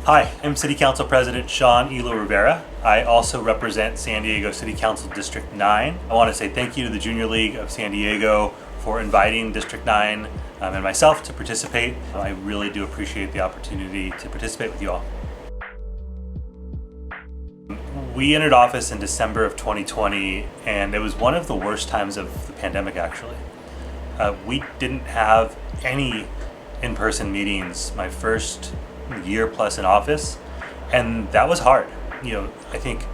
Hi, I'm City Council President Sean Elo-Rivera. I also represent San Diego City Council District 9. I want to say thank you to the Junior League of San Diego for inviting District 9 and myself to participate. I really do appreciate the opportunity to participate with you all. We entered office in December of 2020, and it was one of the worst times of the pandemic, actually. We didn't have any in-person meetings my first year plus in office, and that was hard. I think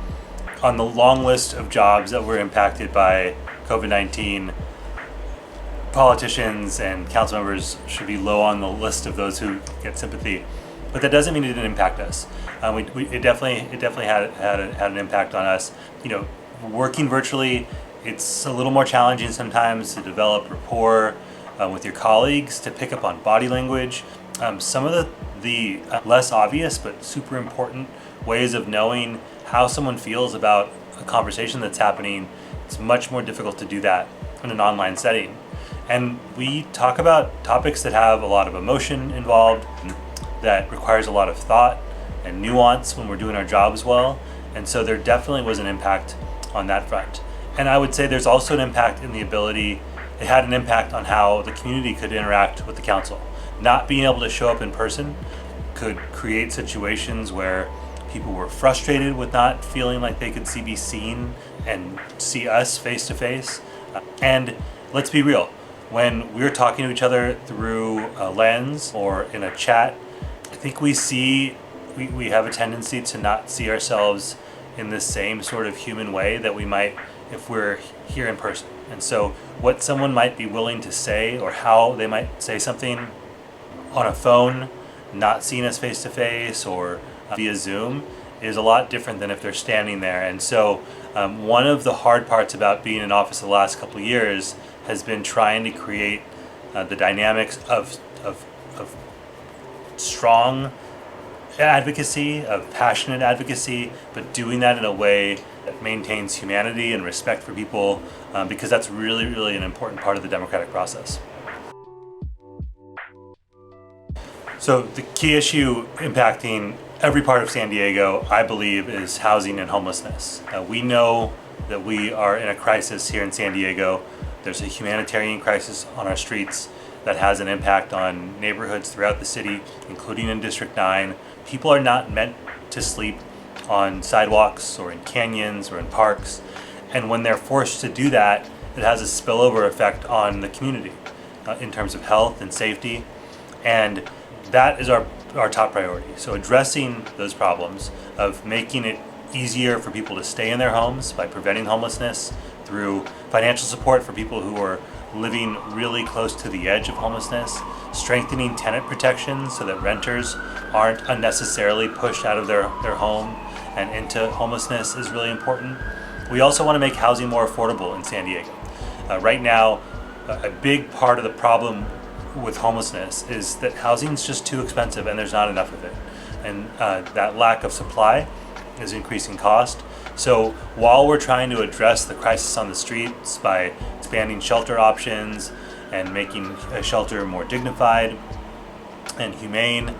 on the long list of jobs that were impacted by COVID-19, politicians and council members should be low on the list of those who get sympathy. But that doesn't mean it didn't impact us. It definitely had an impact on us. Working virtually, it's a little more challenging sometimes to develop rapport with your colleagues, to pick up on body language. Some of the less obvious but super important ways of knowing how someone feels about a conversation that's happening, it's much more difficult to do that in an online setting. And we talk about topics that have a lot of emotion involved, that requires a lot of thought and nuance when we're doing our jobs well. And so there definitely was an impact on that front. And I would say there's also an impact in the ability, it had an impact on how the community could interact with the council. Not being able to show up in person could create situations where people were frustrated with not feeling like they could be seen and see us face to face. And let's be real, when we're talking to each other through a lens or in a chat, I think we have a tendency to not see ourselves in the same sort of human way that we might if we're here in person. And so what someone might be willing to say, or how they might say something on a phone, not seeing us face to face or via Zoom, is a lot different than if they're standing there. And so one of the hard parts about being in office the last couple of years has been trying to create the dynamics of strong advocacy, of passionate advocacy, but doing that in a way that maintains humanity and respect for people, because that's really, really an important part of the democratic process. So the key issue impacting every part of San Diego, I believe, is housing and homelessness. We know that we are in a crisis here in San Diego. There's a humanitarian crisis on our streets that has an impact on neighborhoods throughout the city, including in District 9. People are not meant to sleep on sidewalks or in canyons or in parks. And when they're forced to do that, it has a spillover effect on the community in terms of health and safety. And that is our top priority. So addressing those problems of making it easier for people to stay in their homes by preventing homelessness through financial support for people who are living really close to the edge of homelessness, strengthening tenant protections so that renters aren't unnecessarily pushed out of their home and into homelessness is really important. We also want to make housing more affordable in San Diego. Right now, a big part of the problem with homelessness is that housing is just too expensive and there's not enough of it. And that lack of supply is increasing cost. So while we're trying to address the crisis on the streets by expanding shelter options and making a shelter more dignified and humane,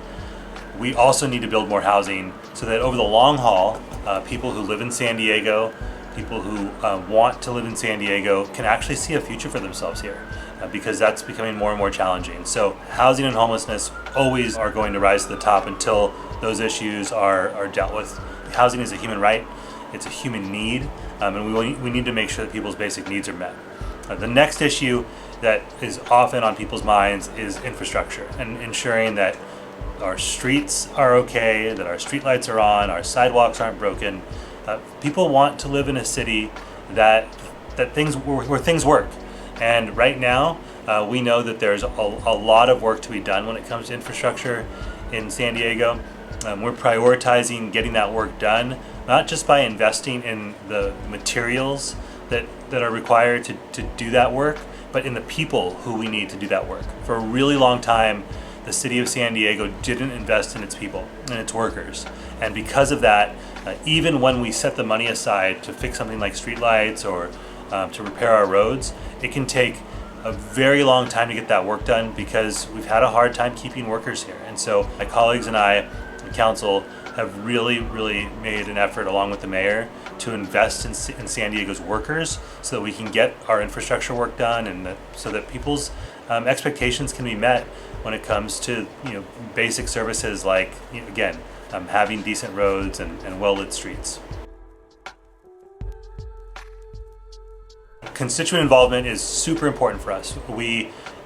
we also need to build more housing so that over the long haul, people who live in San Diego, people who want to live in San Diego can actually see a future for themselves here, because that's becoming more and more challenging. So housing and homelessness always are going to rise to the top until those issues are dealt with. Housing is a human right, it's a human need, and we need to make sure that people's basic needs are met. The next issue that is often on people's minds is infrastructure and ensuring that our streets are okay, that our streetlights are on, our sidewalks aren't broken. People want to live in a city where things work. And right now, we know that there's a lot of work to be done when it comes to infrastructure in San Diego. We're prioritizing getting that work done, not just by investing in the materials that are required to do that work, but in the people who we need to do that work. For a really long time, the city of San Diego didn't invest in its people and its workers. And because of that, even when we set the money aside to fix something like streetlights or to repair our roads, it can take a very long time to get that work done because we've had a hard time keeping workers here. And so my colleagues and I and council have really made an effort, along with the mayor, to invest in San Diego's workers so that we can get our infrastructure work done, and so that people's expectations can be met when it comes to basic services like again having decent roads and well-lit streets. Constituent involvement is super important for us.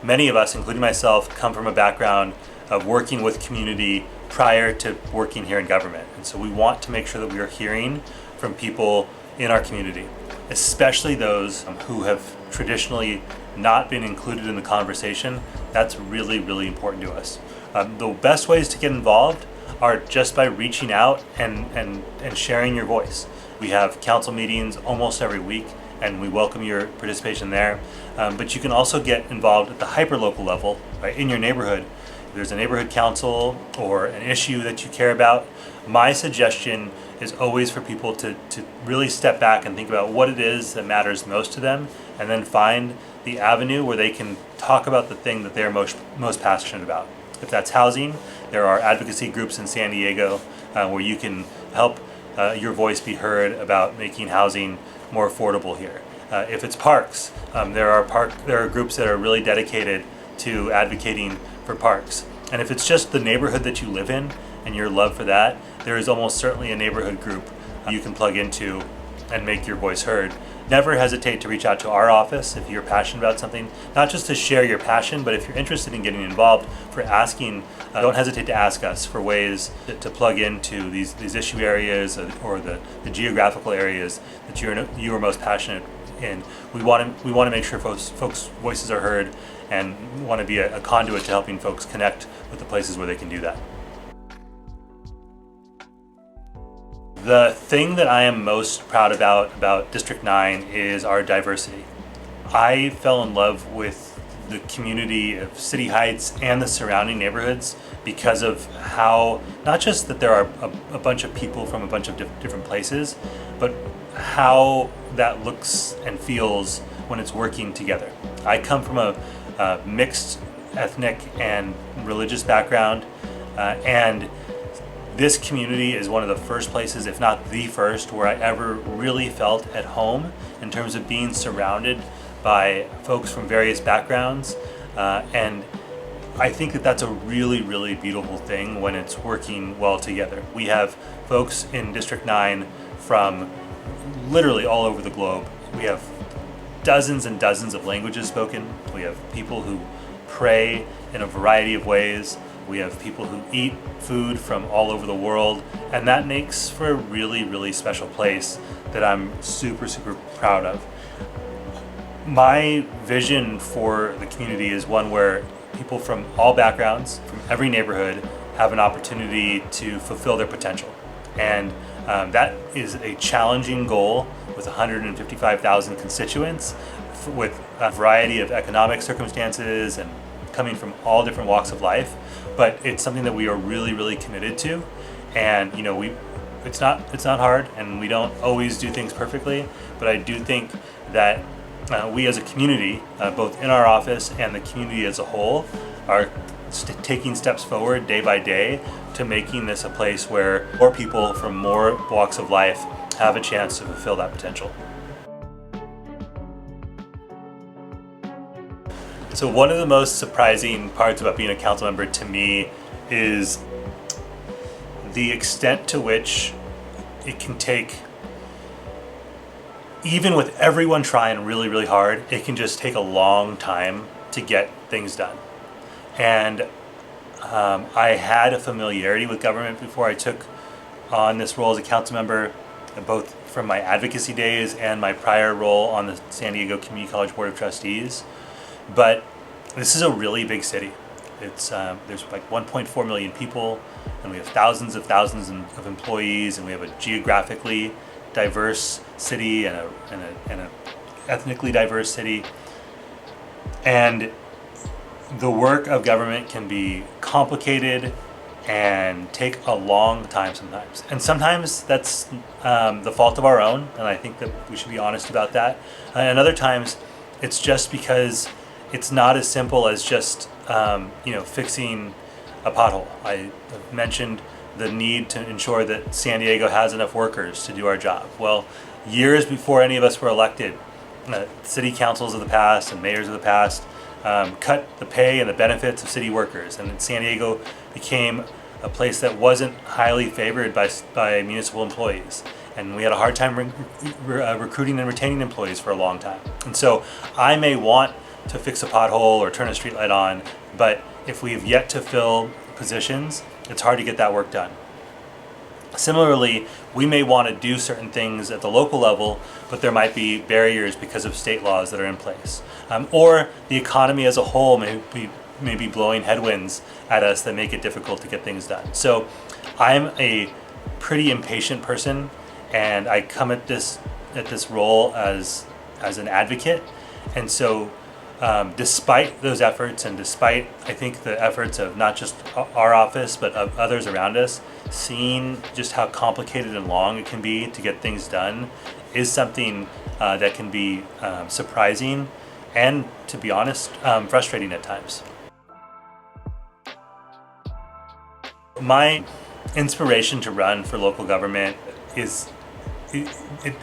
Many of us, including myself, come from a background of working with community prior to working here in government. And so we want to make sure that we are hearing from people in our community, especially those who have traditionally not been included in the conversation. That's really important to us. The best ways to get involved are just by reaching out and sharing your voice. We have council meetings almost every week, and we welcome your participation there. But you can also get involved at the hyperlocal level, right, in your neighborhood. If there's a neighborhood council or an issue that you care about, my suggestion is always for people to really step back and think about what it is that matters most to them, and then find the avenue where they can talk about the thing that they're most passionate about. If that's housing, there are advocacy groups in San Diego where you can help your voice be heard about making housing more affordable here. If it's parks, there are groups that are really dedicated to advocating for parks. And if it's just the neighborhood that you live in and your love for that, there is almost certainly a neighborhood group you can plug into and make your voice heard. Never hesitate to reach out to our office if you're passionate about something, not just to share your passion, but if you're interested in getting involved, for asking, don't hesitate to ask us for ways to plug into these issue areas or the geographical areas that you are most passionate in. We want to make sure folks' voices are heard, and want to be a conduit to helping folks connect with the places where they can do that. The thing that I am most proud about District 9 is our diversity. I fell in love with the community of City Heights and the surrounding neighborhoods because of how, not just that there are a bunch of people from a bunch of different places, but how that looks and feels when it's working together. I come from a mixed ethnic and religious background, and this community is one of the first places, if not the first, where I ever really felt at home in terms of being surrounded by folks from various backgrounds. And I think that that's a really beautiful thing when it's working well together. We have folks in District 9 from literally all over the globe. We have dozens and dozens of languages spoken. We have people who pray in a variety of ways. We have people who eat food from all over the world, and that makes for a really special place that I'm super proud of. My vision for the community is one where people from all backgrounds, from every neighborhood, have an opportunity to fulfill their potential. And that is a challenging goal with 155,000 constituents, with a variety of economic circumstances and coming from all different walks of life. But it's something that we are really committed to, and it's not hard, and we don't always do things perfectly. But I do think that we as a community, both in our office and the community as a whole, are taking steps forward day by day to making this a place where more people from more walks of life have a chance to fulfill that potential. So one of the most surprising parts about being a council member to me is the extent to which it can take, even with everyone trying really hard, it can just take a long time to get things done. And I had a familiarity with government before I took on this role as a council member, both from my advocacy days and my prior role on the San Diego Community College Board of Trustees. But this is a really big city. There's like 1.4 million people, and we have thousands of employees, and we have a geographically diverse city and a ethnically diverse city. And the work of government can be complicated and take a long time sometimes. And sometimes that's the fault of our own, and I think that we should be honest about that. And other times it's just because it's not as simple as just fixing a pothole. I have mentioned the need to ensure that San Diego has enough workers to do our job. Well, years before any of us were elected, city councils of the past and mayors of the past cut the pay and the benefits of city workers, and San Diego became a place that wasn't highly favored by municipal employees. And we had a hard time recruiting and retaining employees for a long time. And so I may want to fix a pothole or turn a streetlight on, but if we've yet to fill positions, it's hard to get that work done. Similarly, we may want to do certain things at the local level, but there might be barriers because of state laws that are in place. Or the economy as a whole may be blowing headwinds at us that make it difficult to get things done. So I'm a pretty impatient person, and I come at this role as an advocate. And so despite those efforts, and despite, I think, the efforts of not just our office but of others around us, seeing just how complicated and long it can be to get things done is something that can be surprising and, to be honest, frustrating at times. My inspiration to run for local government is,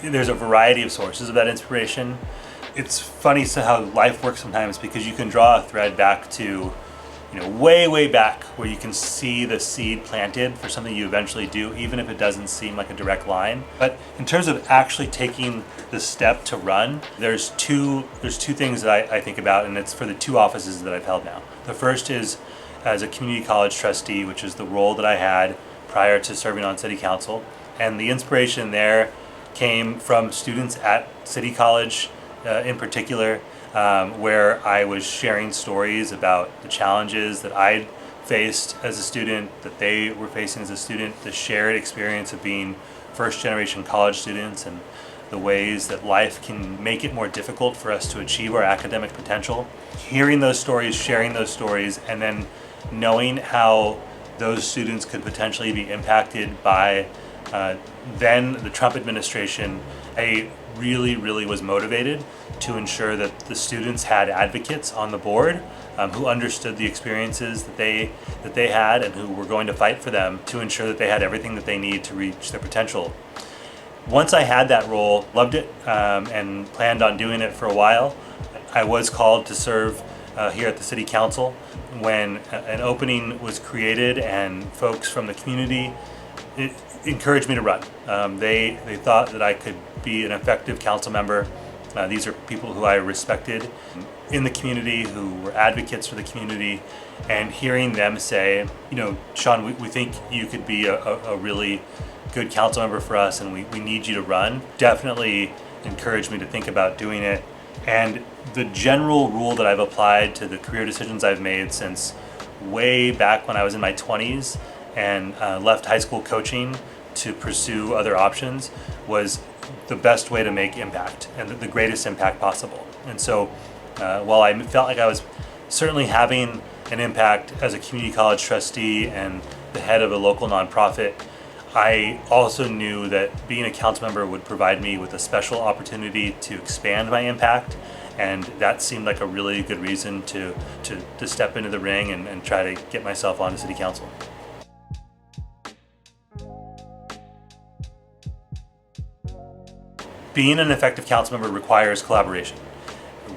there's a variety of sources of that inspiration. It's funny how life works sometimes, because you can draw a thread back to, way back, where you can see the seed planted for something you eventually do, even if it doesn't seem like a direct line. But in terms of actually taking the step to run, there's two things that I think about, and it's for the two offices that I've held now. The first is as a community college trustee, which is the role that I had prior to serving on city council. And the inspiration there came from students at City College in particular, where I was sharing stories about the challenges that I'd faced as a student, that they were facing as a student, the shared experience of being first-generation college students, and the ways that life can make it more difficult for us to achieve our academic potential. Hearing those stories, sharing those stories, and then knowing how those students could potentially be impacted by then the Trump administration, I really was motivated to ensure that the students had advocates on the board who understood the experiences that they had, and who were going to fight for them to ensure that they had everything that they need to reach their potential. Once I had that role, loved it, and planned on doing it for a while. I was called to serve here at the City Council when an opening was created, and folks from the community encouraged me to run. They thought that I could be an effective council member. These are people who I respected in the community, who were advocates for the community, and hearing them say, Sean, we think you could be a really good council member for us, and we need you to run, definitely encouraged me to think about doing it. And the general rule that I've applied to the career decisions I've made since way back when I was in my 20s and left high school coaching to pursue other options was the best way to make impact, and the greatest impact possible. And so while I felt like I was certainly having an impact as a community college trustee and the head of a local nonprofit, I also knew that being a council member would provide me with a special opportunity to expand my impact, and that seemed like a really good reason to step into the ring and try to get myself onto city council. Being an effective council member requires collaboration.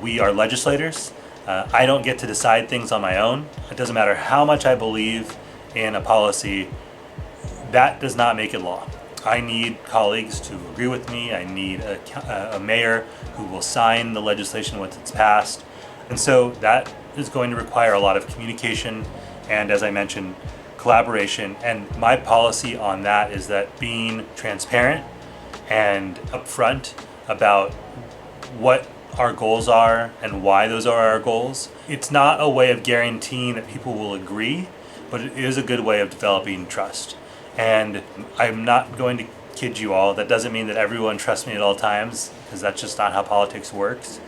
We are legislators. I don't get to decide things on my own. It doesn't matter how much I believe in a policy. That does not make it law. I need colleagues to agree with me. I need a mayor who will sign the legislation once it's passed. And so that is going to require a lot of communication and, as I mentioned, collaboration. And my policy on that is that being transparent and upfront about what our goals are and why those are our goals. It's not a way of guaranteeing that people will agree, but it is a good way of developing trust. And I'm not going to kid you all. That doesn't mean that everyone trusts me at all times, because that's just not how politics works.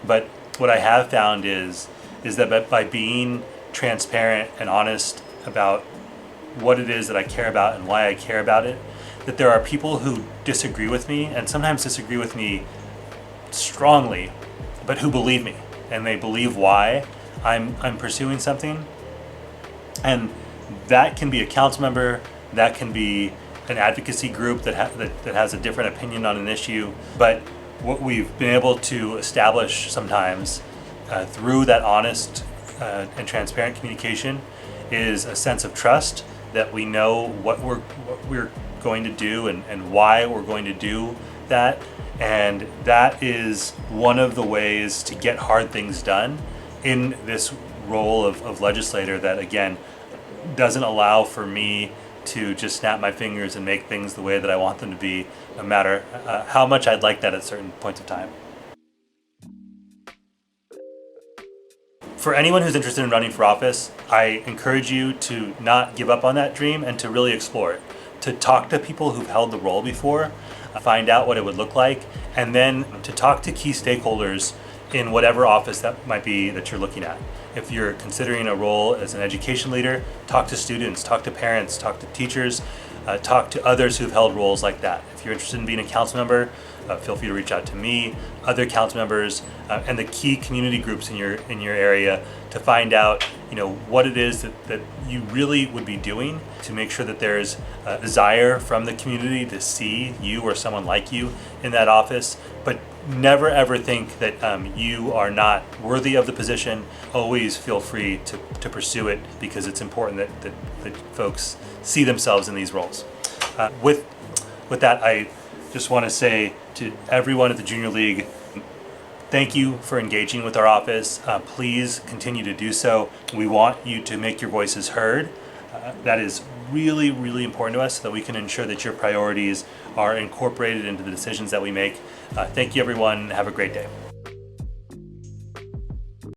But what I have found is that by being transparent and honest about what it is that I care about and why I care about it, that there are people who disagree with me, and sometimes disagree with me strongly, but who believe me, and they believe why I'm pursuing something. And that can be a council member, That can be an advocacy group that has a different opinion on an issue. But what we've been able to establish sometimes through that honest and transparent communication is a sense of trust that we know what we're going to do and why we're going to do that. And that is one of the ways to get hard things done in this role of legislator that, again, doesn't allow for me to just snap my fingers and make things the way that I want them to be, no matter how much I'd like that at certain points of time. For anyone who's interested in running for office, I encourage you to not give up on that dream and to really explore it. To talk to people who've held the role before, find out what it would look like, and then to talk to key stakeholders in whatever office that might be that you're looking at. If you're considering a role as an education leader, talk to students, talk to parents, talk to teachers, talk to others who've held roles like that. If you're interested in being a council member, feel free to reach out to me, other council members, and the key community groups in your area to find out, what it is that you really would be doing to make sure that there's a desire from the community to see you or someone like you in that office. But never ever think that you are not worthy of the position. Always feel free to pursue it, because it's important that folks see themselves in these roles. With that, I just want to say to everyone at the Junior League, thank you for engaging with our office. Please continue to do so. We want you to make your voices heard. That is really, really important to us, so that we can ensure that your priorities are incorporated into the decisions that we make. Thank you, everyone. Have a great day.